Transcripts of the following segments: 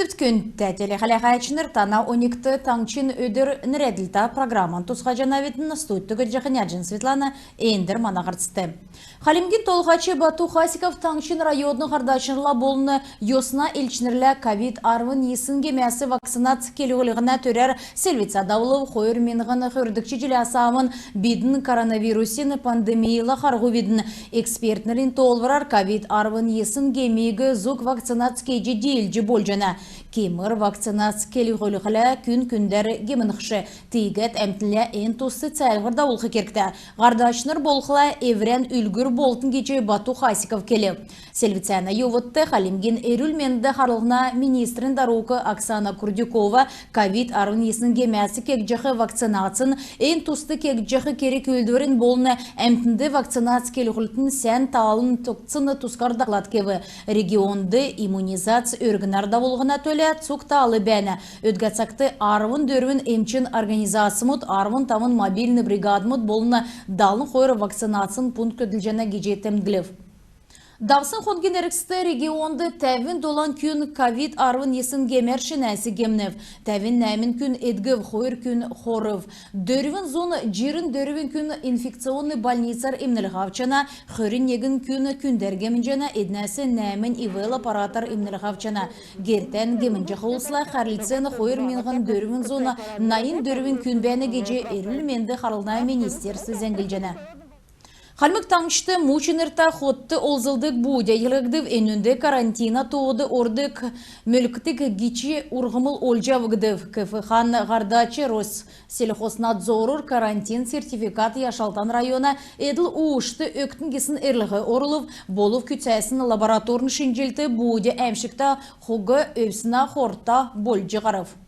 Өдіпт күн тәтелі қалақайчыныр тана 12 таңчин өдір нірәділта программан тұсқа жанаветін студтығы жақыняджын Светлана әндір манағыртысты. Халимгин толғачы Бату Хасиков таңчин районның қардашынырла болыны йосына елчінірлі ковид-арвын есінге мәсі вакцинат келуғылығына төрер Сельвица Даулов қойыр меніғын хүрдікчі желі асамын бидін коронавирусин пандемиялы қарғу бидін экспертнерін толварар ковид-арвын есінге мегі зук вакцинат кейжі дейлжі болжана. Кемір вакцинат келуғылығылы күн-күндер гемінықшы тейгет әмтілі ән тұсы цәлғыр дауылқы керкті. Ғардашыныр болқыла еврен үлгір болтын кече Бату Хасиков келі. Сельвицана Йовытты Халимгин әрілменді қарылғына министрін даруқы Оксана Курдюкова ковид-арвын есінге мәсі кекжіғі вакцинацин ән тұсты кекжіғі керек өлдерін болыны әмтінді вакцинат келуғылтын сән талын тұқцыны тұсқардақлат кеві. Регионды иммунизация өргінарда болғына төлі цуқталы бәні. Өдгацақты арвын дөрвін емчин организациямыд, арвын тамын мобильный бригадымыд болыны далын қойры вакцинацин пункт көділжені гежетемділев. Давсын хонгин әріксті регионды тәвін долан күн ковид-арвын есін гемершін әсі гемнев. Тәвін нәмін күн эдгів, қойыр күн хорыв. Дөрвін зоны жирін дөрвін күн инфекционный больницар имнілғавчана, қөрін егін күн күндер гемінжена, еднәсі нәмін ивел аппаратар имнілғавчана. Гертен гемінжі қылысла қарлицені қойыр менғын дөрвін зоны найын дөрвін күн бәні геже әрілменді қарылна министерсі зәңгілжена. Халмык таңшты мучынырта хотты олзылдык будя елігдів энünde карантина тоғыды ордык мүліктік гичи урғымыл олжавыгдів. КФХан ғардачы Рос сельхознадзорур карантин сертификат Яшалтан района еділ уышты өктін кесін әрлігі орылып, болув күтсәсін лабораторын шинжелті будя әмшікта хуғы өсіна хорта болжы ғарыв.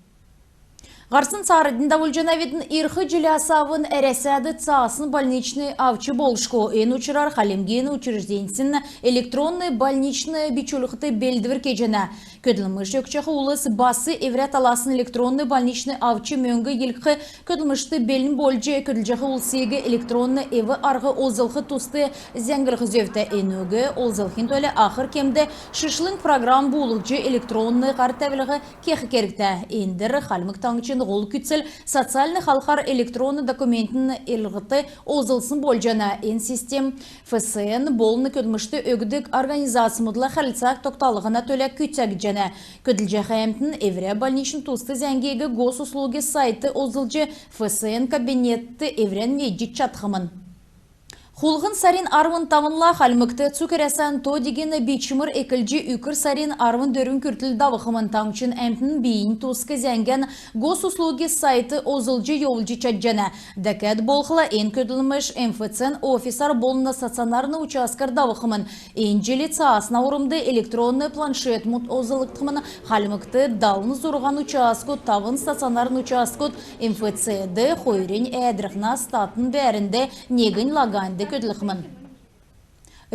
Ғарсын сарыдында болжанаветін ирхы жылі асавын әрәсәді цасын больничный авчы болшко. Эн учырар Халимгин учрежденсін электронный больничный бичулықты белдівір кежені. Көділміш өкчақы улыс басы еврет аласын электронный больничный авчы мөңгі елкі көділмішті белін болжы көділжақы улсегі электронный еві арғы олзылқы тұсты зәңгіліқі зөвті. Эн өгі олзылқын төлі ақыр кемді шышлың программ болықжы электронный қартавіліғі кеқі керікті. Эндір Халимік таңчы ғол күтсіл социальный халқар электронный документін елғыты озылсын болжана. Ен систем ФСН болыны көдмішті өгдік организациямыдылы қалицақ тоқталығына төлі күтсәк жәні. Көділжі қайымтын Евре больничный тұсты зәңгегі госуслуги сайты озылжы ФСН кабинетті Еврен меджит чатқымын. Хулғын сарин арвын тавынла халмыкты цукерасан то дегені бичімір екілжі үкір сарин арвын дөрін күртіл давықымын таңчын әмтін бейін тұсқы зәнген госуслуги сайты озылжы йолжы чаджана. Дәкәд болқыла ен көділміш МФЦН офисар болына стационарны учаскар давықымын. Энджелі цаасына орымды электронный планшет мұт озылықтымын халмыкты далыны зұрған учаскут тавын стационарны учаскут МФЦД қойрен әдіріғна статын бәрінде негін лаганды көділіқмін.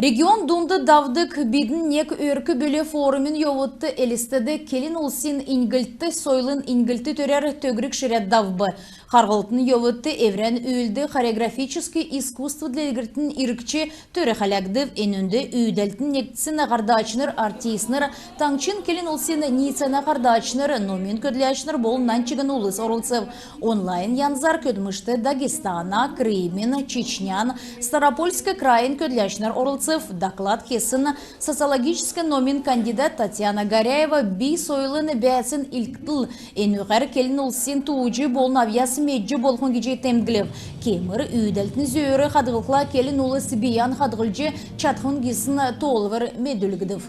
Регион думды давдык бидін нек өркі бөлі форумын йовытты элістеді келін олсин ингілтті сойлын ингілтті төрер төгірік шырет давбы. Қарғылтын йовытты еврен үйілді хореографический искусство для игртін иркче төрі халягдыв энünde үйдәлтін нектісіні ғардачыныр артисныр таңчын келін олсин ницена ғардачыныр номин көділячыныр болынан чыгын улыс орылсып. Онлайн янзар көдмішті Дагестана, Крымин, Чечнян, Старопольский крайын көділячыныр орылсып. Доклад кесін социологический номин кандидат Татьяна Горяева би сойлыны бәсін илктіл. Энуғар келін олсин туыжы болын авиясы меджі болғын кеже темділів. Кемір үйдәлтін зөйірі қадғылқла келін олысы биян қадғылжы чатқын кесін толывыр меділгідів.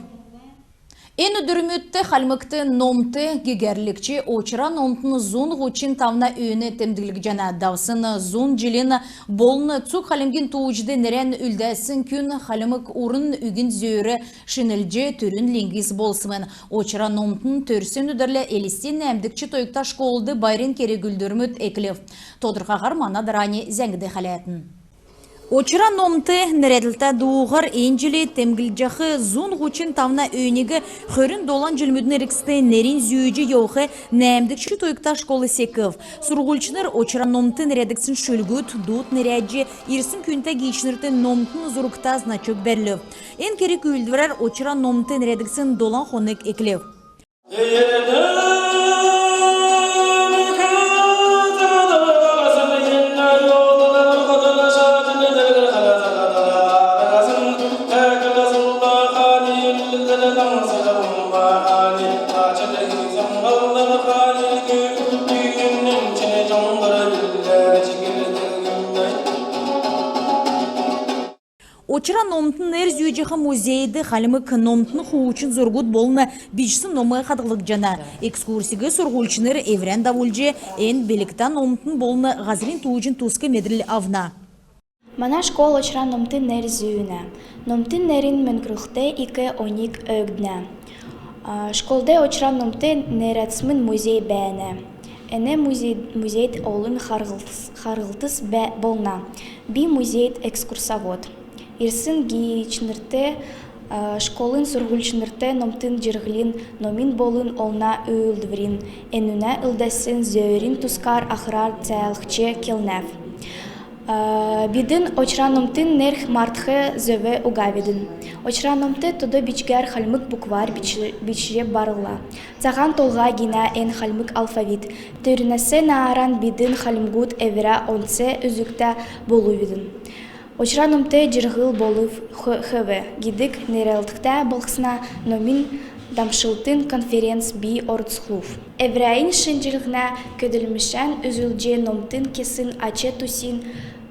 Эн үдірмітті халмыкты номты гегерлікче очыра номтыны зун ғучин тавна үйіні темділік жана давсын зун жилін болыны цук халимгин туучды нерен үлдәсін күн халимык урын үгін зөйірі шинілже түрін лингвиз болсымен. Очыра номтын төрсін үдірлі елістен әмдікчі тойықта школды байрен керегүлдірміт әкілів. Тодырға ғармана дырани зәңгіде халятын. Очыра номты нәреділті дуғыр енжілі темгілжақы зун ғучин тавна өйнегі қөрін долан жүлмүдін әріксті нерін зүйджі еуқы нәмдікші тойықта школы секів. Сұрғылчыныр очыра номты нәредіксін шөлгіт, дұт нәреджі, ерсін күнті гейшінірті номтын зұрықта значок бәрлі. Ен керек үйлдірер очыра номты нәредіксін долан қонық екілев. Очра номтын әр зүйджіғі музейді қалымық номтын хуучын зоргут болына бейшісі номы қадғылық жана. Экскурсигі сұрғылчыныр еврен давульже ән беліктан номтын болына ғазырин туучын тусқы медріл авна. Мана школ очра номтын әр зүйіне. Номтын әрін мүнкрұқты икі оник өгдіне. Школде очра номтын нерәтсмін музей бәне. Әне музейд олын харғылтыс болна. Би музейд экскурсовод. Ирсин гичнырте школын сургульчнырте номтын жырғылин номин болын олна өйлдврин. Энуна ылдасын зөйрин тускар ахрар цәлхче келнев. Бидин очра номтын нерх мартхы зөве угавидин. Очра номты тодо бичгер халмык буквар бичре барыла. Цаган толға гина эн халмык алфавит. Төрінесе нааран бидин халмгут эвера онце үзікті болу видин. Очра номты жырғыл болув хөве. Гидик нерелдікті болқсына номин дамшылтын конференц би ордсхлув. Эвраин шынжылғына көділмішен үзілже номтын кесін аче тусин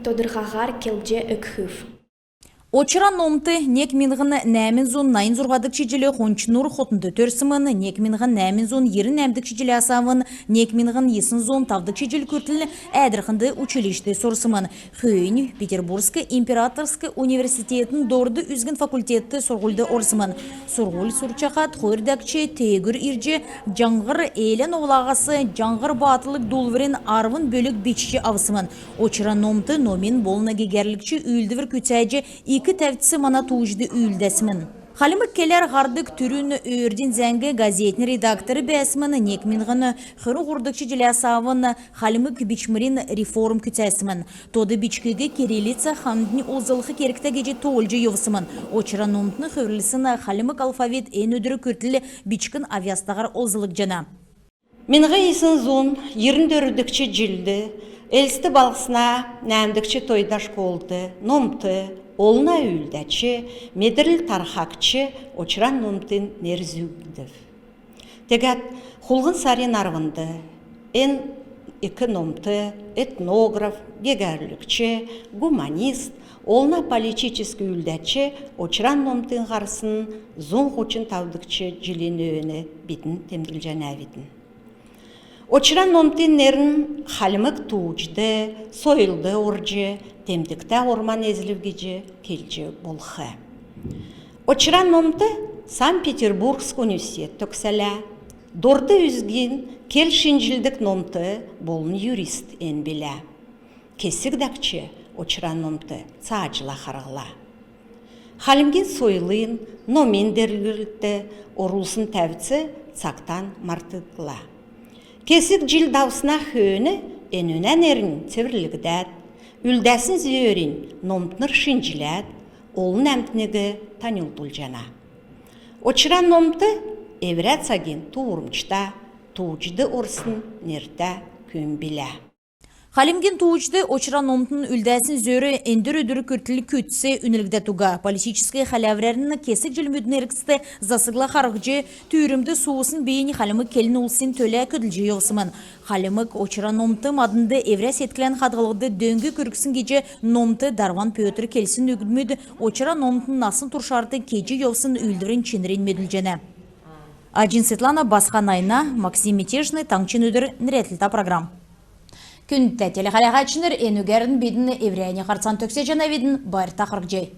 тодырғағар келже өкхүв. Очра номты нек минғын нәмін зон найын зұрғадық чеджілі қончынур қотынды төрсімін, нек минғын нәмін зон ерін әмдік чеджілі асавын, нек минғын есын зон тавдық чеджіл көртілі әдірқынды училишті сорсымын. Хүйін Петербургскі императорскі университетін дорды үзгін факультетті сұрғылды орсымын. Сұрғыл сұрчақат қойырдакче тегір ирже жаңғыр елен оғлағасы жаңғыр батылық долвырын арвын бөлік бечші авсымын. Очра номты номин болына гегерлікчі үйілдівір күтәйже екі тәвтісі мана туыжды үйілдәсімін. Халымық келер ғардық түрін өрден зәңгі газетін редакторы бәсімін, нек минғыны қыры ғырдықшы желясавын халымық бичмірін реформ күтәсімін. Тоды бичкігі кереліца хамдың олзылығы керікті кеже тоғылжы евсімін. Очыра номтыны қырлысына халымық алфавит ән өдірі көртілі бичкін авиастағар олзылық жана. Минғы есын зон ерінді үрдікші жылды, әлісті балғысына нәмдікші тойдаш қолды, номты, олна үлдәчі, медіріл тархакчы, очран номтын нерзүгдів. Тегәт хулғын сарин арвынды, ән екі номты, этнограф, гегәрлікчі, гуманист, олна политическі үлдәчі, очран номтын ғарсын, зон қочын тавдықчы жилен өйіні бетін темділжен әветін. Очран номтын нерін халымық туучды, сойылды оржы, темдікті орман езілівгеже келжі болхы. Очран номты Санкт-Петербургск университет төксәлі. Дорды үзген кел шинжилдік номты болын юрист ен білі. Кесігдәкче очран номты цаажыла қарғыла. Халімген сойылын, номен дерлілікті, орулсын тәвіці цақтан мартықла. Кесік жил даусына хөөні әнінен әрін цевірлігдәд, үлдәсін зүйерін номтныр шинжиләд, олын әмтінегі танылдыл жана. Очран номты әвірәт саген туырмчта, туучды орсын нерді көн білі. Халимген туучды очра номтын үлдәсін зөрі әндір өдірі көртілі көтсі үнілгді туға. Политическай халяврәрінің кесік жүлмөдін әріксті засығла қарғыжы түйірімді суысын бейіні халимық келін олсын төлі көділжі еғсымын. Халимық очра номты мадынды еврәс еткілен қадғылықты дөңгі көріксін кеже номты Дарван Петр келсін өгілмеді, очра номтын насын тұршарды кеже еғсын үлдірін ченірен меділжені. Аджин Светлана Басханайна, Максим Мятежный, Таңчин өдір нәретліта программ. Күнді телехалаға чыныр әнігерін бедіні еврейіне қарсан төксе жана бедін бар тақырық жай.